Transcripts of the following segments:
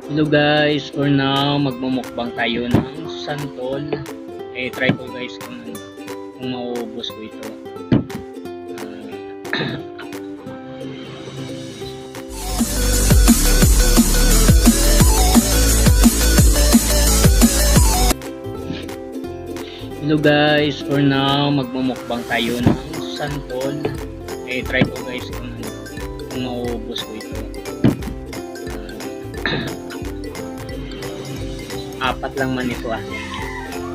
Hello guys, for now magmumukbang tayo ng santol. Try ko guys kung mauubos ko ito. Hello guys, for now magmumukbang tayo ng santol. Try ko guys kung mauubos ko ito. Apat lang man ito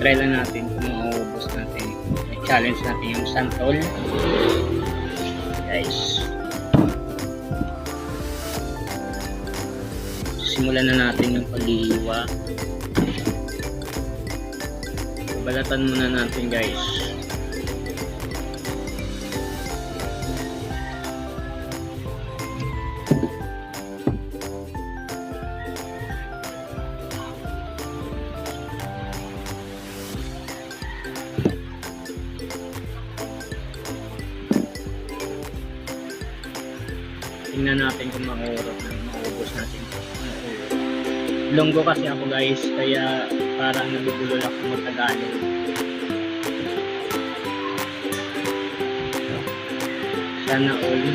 Try lang natin kung mauubos natin. Challenge natin yung santol guys. Simulan na natin yung paghihiwa. Balatan muna natin guys. Tingnan natin kung maubos natin. Longgo kasi ako guys, kaya parang nabubulol ako mag-Tagalog. Sana all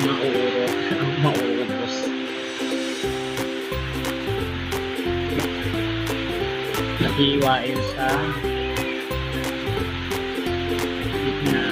mauubos. Nahiwain sa gitna.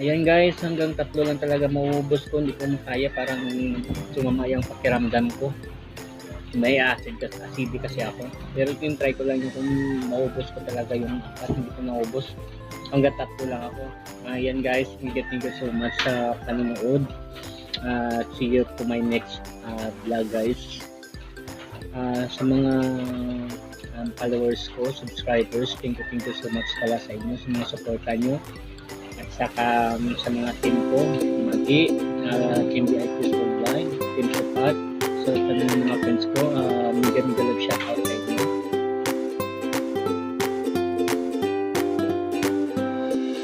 Ayan guys, hanggang 3 lang talaga mauubos ko, hindi ko makaya, parang sumama yung pakiramdam ko. May acidic kasi ako. Pero try ko lang yung kung maubos ko talaga yung at hindi ko naubos. Hanggang 3 lang ako. Ayan guys, thank you so much sa panonood. See you to my next vlog guys. Sa mga followers ko, subscribers, thank you so much pala sa inyo, sa mga supportan nyo. At saka sa mga team ko, Magi, Team BI Crystal Blind, Team Sapat, sa mga friends ko, mega love shoutout sa inyo.